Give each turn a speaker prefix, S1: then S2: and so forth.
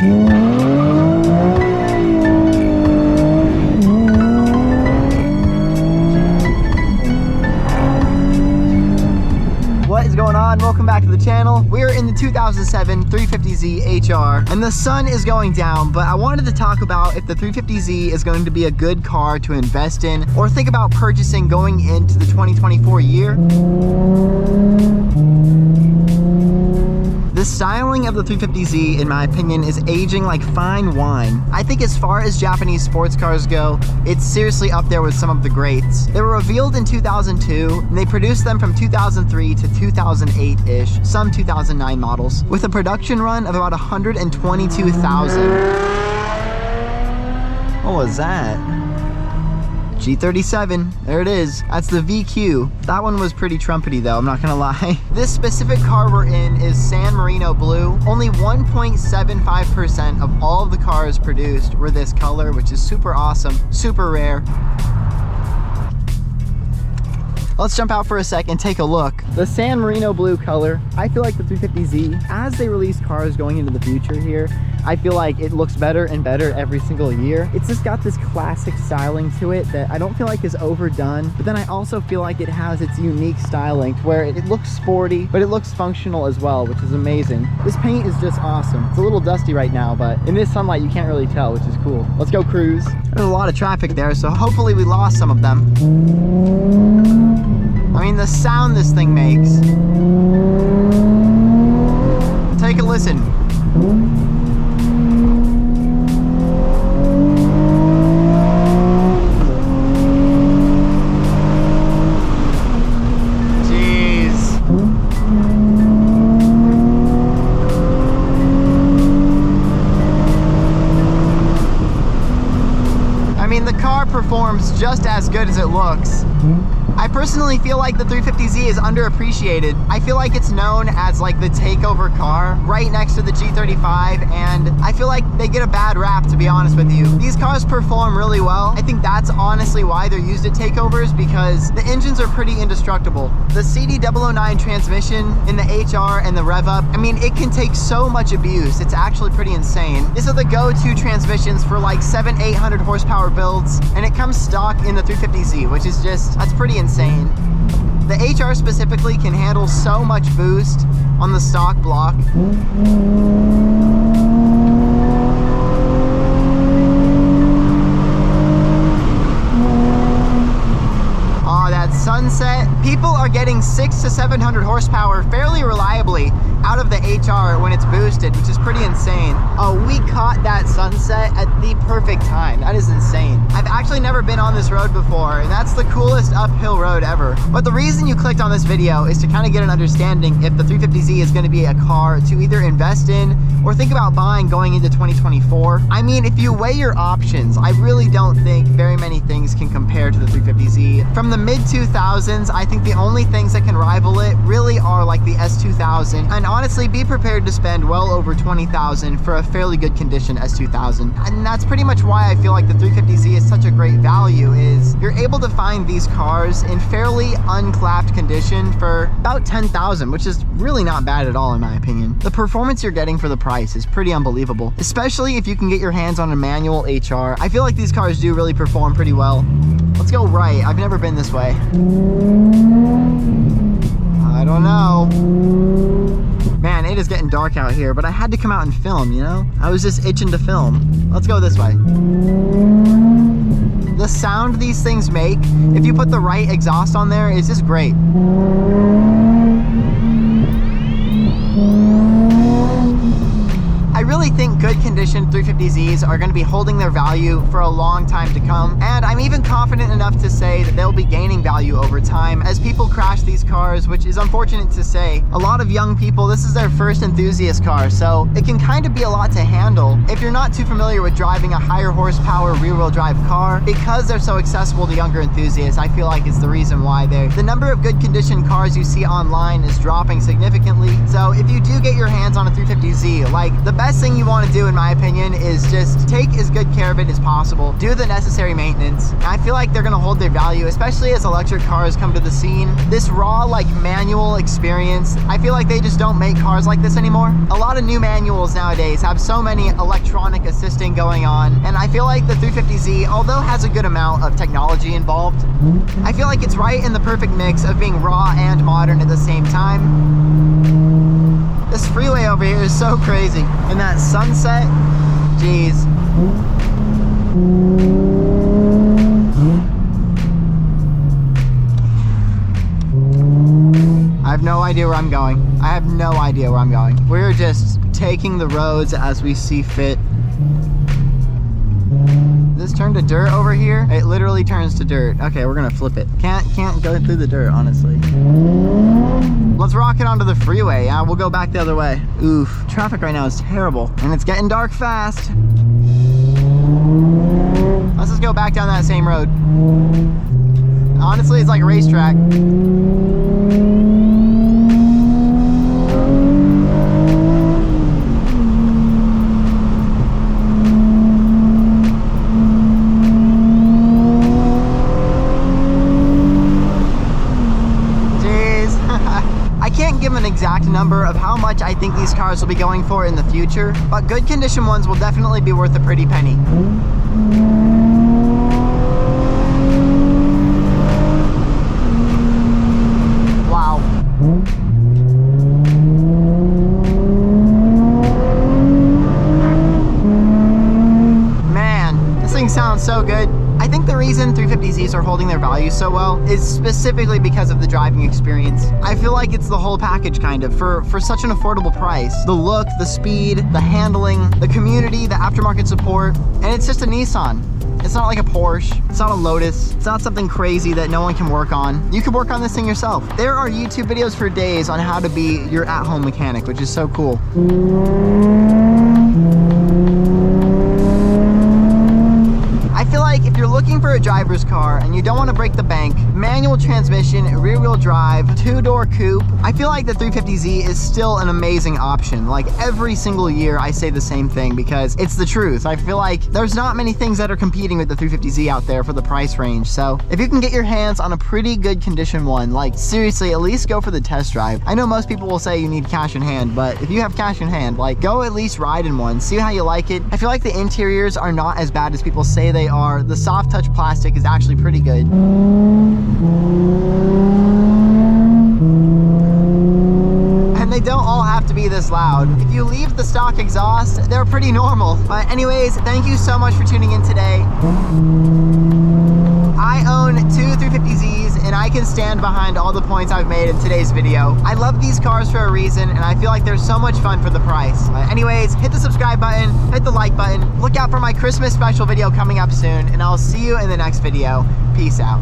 S1: What is going on? Welcome back to the channel. We're in the 2007 350Z HR and the sun is going down, but I wanted to talk about if the 350Z is going to be a good car to invest in or think about purchasing going into the 2024 year. The styling of the 350Z, in my opinion, is aging like fine wine. I think as far as Japanese sports cars go, it's seriously up there with some of the greats. They were revealed in 2002, and they produced them from 2003 to 2008-ish, some 2009 models, with a production run of about 122,000. What was that? G37, there it is. That's the VQ. That one was pretty trumpety though, I'm not gonna lie. This specific car we're in is San Marino Blue. Only 1.75% of all of the cars produced were this color, which is super awesome, super rare. Let's jump out for a sec and take a look. The San Marino Blue color, I feel like the 350Z, as they release cars going into the future here, I feel like it looks better and better every single year. It's just got this classic styling to it that I don't feel like is overdone, but then I also feel like it has its unique styling to where it looks sporty, but it looks functional as well, which is amazing. This paint is just awesome. It's a little dusty right now, but in this sunlight, you can't really tell, which is cool. Let's go cruise. There's a lot of traffic there, so hopefully we lost some of them. I mean, the sound this thing makes. Take a listen. Jeez. I mean, the car performs just as good as it looks. I personally feel like the 350Z is underappreciated. I feel like it's known as like the takeover car right next to the G35, and I feel like they get a bad rap, to be honest with you. These cars perform really well. I think that's honestly why they're used at takeovers, because the engines are pretty indestructible. The CD009 transmission in the HR and the rev up, I mean, it can take so much abuse. It's actually pretty insane. These are the go-to transmissions for like 700-800 horsepower builds, and it comes stock in the 350Z, which is just, that's pretty insane. The HR specifically can handle so much boost on the stock block. Oh, that sunset. People are getting 600 to 700 horsepower fairly reliably out of the HR when it's boosted, which is pretty insane. Oh, we caught that sunset at the perfect time. That is insane. I've actually never been on this road before, and that's the coolest uphill road ever. But the reason you clicked on this video is to kind of get an understanding if the 350Z is going to be a car to either invest in or think about buying going into 2024. I mean, if you weigh your options, I really don't think very many things can compare to the 350Z. From the mid-2000s, I think the only things that can rival it really are like the S2000, and honestly, be prepared to spend well over $20,000 for a fairly good condition S2000. And that's pretty much why I feel like the 350Z is such a great value, is you're able to find these cars in fairly unclapped condition for about $10,000, which is really not bad at all in my opinion. The performance you're getting for the price is pretty unbelievable, especially if you can get your hands on a manual HR. I feel like these cars do really perform pretty well. Let's go right. I've never been this way. I don't know. Man, it is getting dark out here, but I had to come out and film, you know? I was just itching to film. Let's go this way. The sound these things make, if you put the right exhaust on there, is just great. I really think good condition 350Zs are going to be holding their value for a long time to come, and I'm even confident enough to say that they'll be gaining value over time as people crash these cars, which is unfortunate to say. A lot of young people, this is their first enthusiast car, so it can kind of be a lot to handle if you're not too familiar with driving a higher horsepower rear-wheel drive car. Because they're so accessible to younger enthusiasts, I feel like it's the reason why the number of good condition cars you see online is dropping significantly. So if you do get your hands on a 350Z, like, the best thing you want to do, in my my opinion, is just take as good care of it as possible. Do the necessary maintenance. And I feel like they're gonna hold their value, especially as electric cars come to the scene. This raw, like, manual experience, I feel like they just don't make cars like this anymore. A lot of new manuals nowadays have so many electronic assisting going on, and I feel like the 350Z, although has a good amount of technology involved, I feel like it's right in the perfect mix of being raw and modern at the same time. This freeway over here is so crazy. And that sunset, geez. I have no idea where I'm going. I have no idea where I'm going. We're just taking the roads as we see fit. This turned to dirt over here. It literally turns to dirt. Okay, we're gonna flip it. Can't go through the dirt, honestly. Let's rock it onto the freeway. Yeah, we'll go back the other way. Oof, traffic right now is terrible, and it's getting dark fast. Let's just go back down that same road. Honestly, it's like a racetrack. Exact number of how much I think these cars will be going for in the future, but good condition ones will definitely be worth a pretty penny. Wow. Man, this thing sounds so good. I think the reason 350Zs are holding their value so well is specifically because of the driving experience. I feel like it's the whole package, kind of, for such an affordable price. The look, the speed, the handling, the community, the aftermarket support, and it's just a Nissan. It's not like a Porsche, it's not a Lotus, it's not something crazy that no one can work on. You can work on this thing yourself. There are YouTube videos for days on how to be your at-home mechanic, which is so cool. I feel like if you're looking for a driver's car and you don't want to break the bank, manual transmission, rear-wheel drive, two-door coupe, I feel like the 350Z is still an amazing option. Like, every single year I say the same thing because it's the truth. I feel like there's not many things that are competing with the 350Z out there for the price range. So if you can get your hands on a pretty good condition one, like, seriously, at least go for the test drive. I know most people will say you need cash in hand, but if you have cash in hand, like, go at least ride in one, see how you like it. I feel like the interiors are not as bad as people say they are. The soft touch plastic is actually pretty good. And they don't all have to be this loud. If you leave the stock exhaust, they're pretty normal. But anyways, thank you so much for tuning in today. I own two 350Zs and I can stand behind all the points I've made in today's video. I love these cars for a reason and I feel like they're so much fun for the price. Anyways, hit the subscribe button, hit the like button, look out for my Christmas special video coming up soon, and I'll see you in the next video. Peace out.